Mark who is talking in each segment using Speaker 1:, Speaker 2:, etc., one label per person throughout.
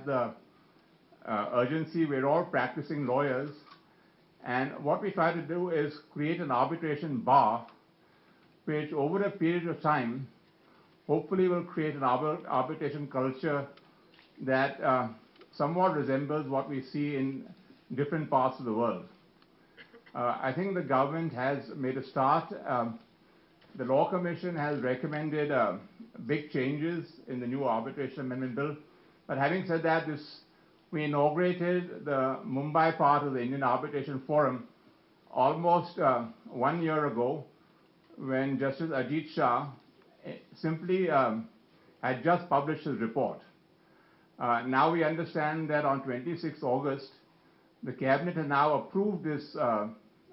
Speaker 1: the urgency. We're all practicing lawyers. And what we try to do is create an arbitration bar, which over a period of time, hopefully will create an arbitration culture that somewhat resembles what we see in different parts of the world. I think the government has made a start. The Law Commission has recommended big changes in the new Arbitration Amendment Bill. But having said that, we inaugurated the Mumbai part of the Indian Arbitration Forum almost 1 year ago, when Justice Ajit Shah simply had just published his report. Now we understand that on 26 August, the Cabinet has now approved this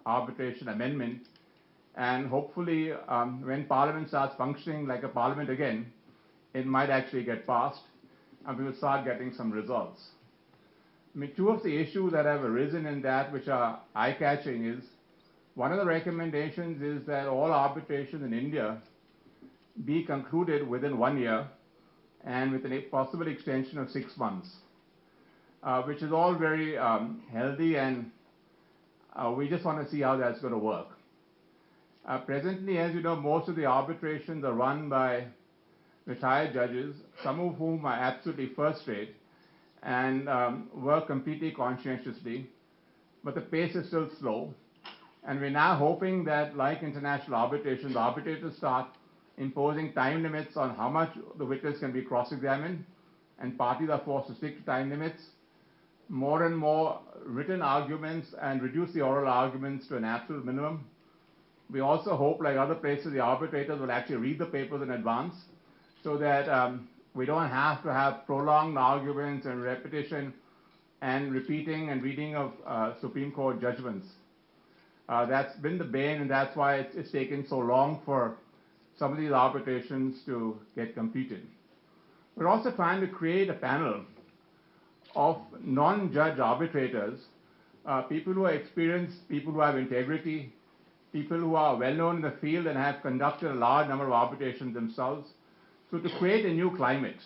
Speaker 1: arbitration amendment, and hopefully when Parliament starts functioning like a Parliament again, it might actually get passed, and we will start getting some results. I mean, two of the issues that have arisen in that which are eye-catching is, one of the recommendations is that all arbitration in India be concluded within 1 year and with a possible extension of 6 months, which is all very healthy, and we just want to see how that's going to work. Presently, as you know, most of the arbitrations are run by retired judges, some of whom are absolutely first-rate and work completely conscientiously, but the pace is still slow. And we're now hoping that, like international arbitration, the arbitrators start imposing time limits on how much the witness can be cross-examined, and parties are forced to stick to time limits, more and more written arguments, and reduce the oral arguments to an absolute minimum. We also hope, like other places, the arbitrators will actually read the papers in advance, so that we don't have to have prolonged arguments and repetition and repeating and reading of Supreme Court judgments. That's been the bane, and that's why it's taken so long for some of these arbitrations to get completed. We're also trying to create a panel of non-judge arbitrators, people who are experienced, people who have integrity, people who are well-known in the field and have conducted a large number of arbitrations themselves, so to create a new climate.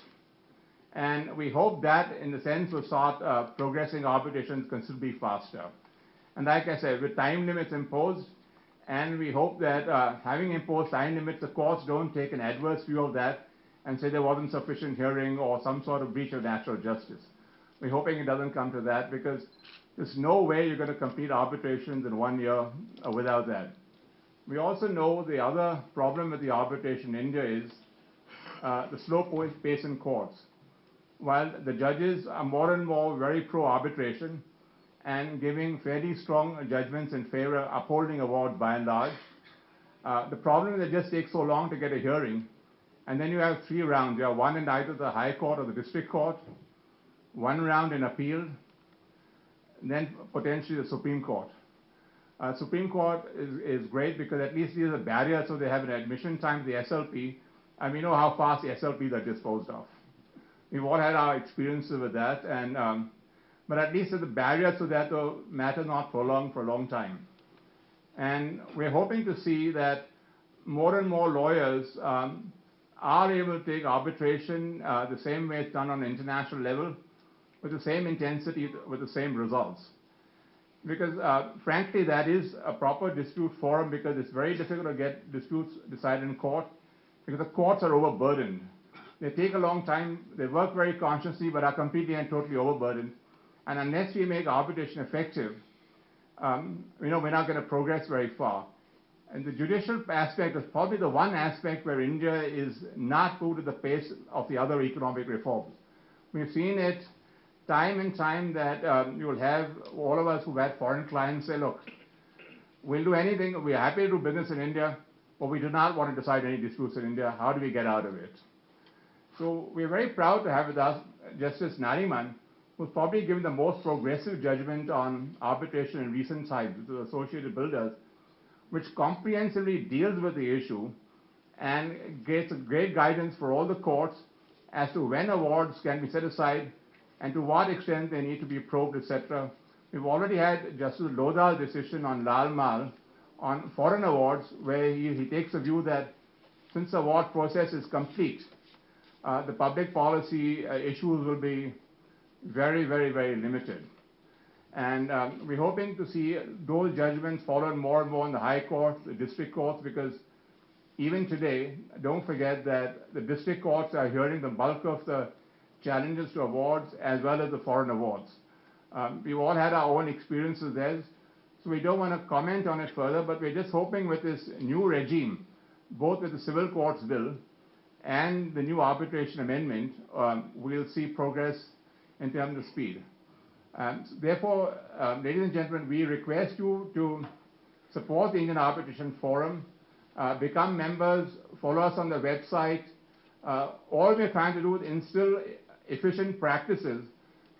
Speaker 1: And we hope that, in the sense, will start progressing arbitrations considerably faster. And like I said, with time limits imposed, and we hope that having imposed time limits, the courts don't take an adverse view of that and say there wasn't sufficient hearing or some sort of breach of natural justice. We're hoping it doesn't come to that, because there's no way you're going to complete arbitrations in 1 year without that. We also know the other problem with the arbitration in India is the slow pace in courts. While the judges are more and more very pro-arbitration and giving fairly strong judgments in favor of upholding awards by and large, the problem is it just takes so long to get a hearing, and then you have 3 rounds. You have one in either the High Court or the District Court, 1 round in appeal, and then potentially the Supreme Court. Supreme Court is great because at least there's a barrier, so they have an admission time to the SLP, and we know how fast the SLPs are disposed of. We've all had our experiences with that, and but at least there's a barrier so that the matter not prolonged for a long time. And we're hoping to see that more and more lawyers are able to take arbitration the same way it's done on an international level, with the same intensity, with the same results. Because frankly, that is a proper dispute forum, because it's very difficult to get disputes decided in court, because the courts are overburdened. They take a long time, they work very consciously, but are completely and totally overburdened. And unless we make arbitration effective, we're not going to progress very far. And the judicial aspect is probably the one aspect where India is not moved at the pace of the other economic reforms. We've seen it time and time that you will have all of us who've had foreign clients say, look, we'll do anything, we're happy to do business in India, but we do not want to decide any disputes in India. How do we get out of it? So we're very proud to have with us Justice Nariman, who's probably given the most progressive judgment on arbitration in recent times, with the Associated Builders, which comprehensively deals with the issue and gets great guidance for all the courts as to when awards can be set aside and to what extent they need to be probed, etc. We've already had Justice Lodha's decision on Lal Mal on foreign awards, where he takes a view that since the award process is complete, the public policy issues will be very, very, very limited. And we're hoping to see those judgments followed more and more in the high courts, the district courts, because even today, don't forget that the district courts are hearing the bulk of the challenges to awards as well as the foreign awards. We've all had our own experiences there, so we don't want to comment on it further, but we're just hoping with this new regime, both with the Civil Courts Bill and the new arbitration amendment, we'll see progress in terms of speed. Therefore, ladies and gentlemen, we request you to support the Indian Arbitration Forum, become members, follow us on the website. All we're trying to do is instill efficient practices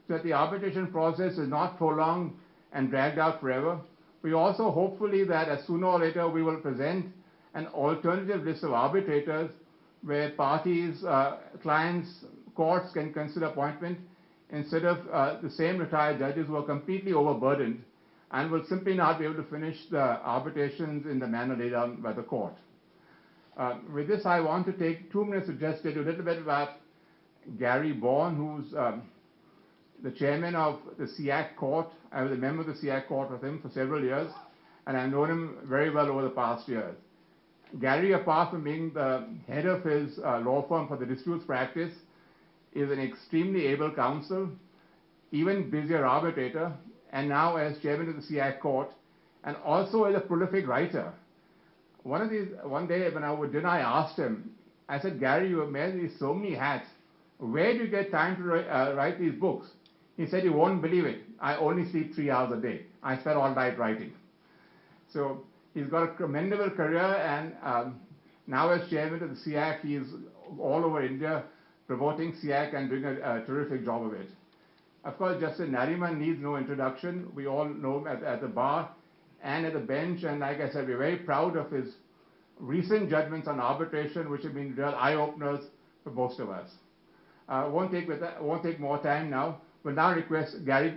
Speaker 1: so that the arbitration process is not prolonged and dragged out forever. We also hopefully that as sooner or later we will present an alternative list of arbitrators where parties, clients, courts can consider appointment instead of the same retired judges who are completely overburdened and will simply not be able to finish the arbitrations in the manner laid down by the court. With this, I want to take 2 minutes to just tell you a little bit about Gary Bourne, who's the chairman of the SEAC court. I was a member of the SEAC court with him for several years, and I've known him very well over the past years. Gary, apart from being the head of his law firm for the disputes practice, is an extremely able counsel, even busier arbitrator, and now as chairman of the SEAC court, and also as a prolific writer. One day when I was with dinner, I asked him, I said, Gary, you wear these so many hats. Where do you get time to write these books? He said, you won't believe it. I only sleep 3 hours a day. I spend all night writing. So he's got a commendable career, and now as chairman of the SEAC, he's all over India promoting SEAC and doing a terrific job of it. Of course, Justice Nariman needs no introduction. We all know him at the bar and at the bench, and like I said, we're very proud of his recent judgments on arbitration, which have been real eye-openers for most of us. Won't take more time now. We'll now request Gary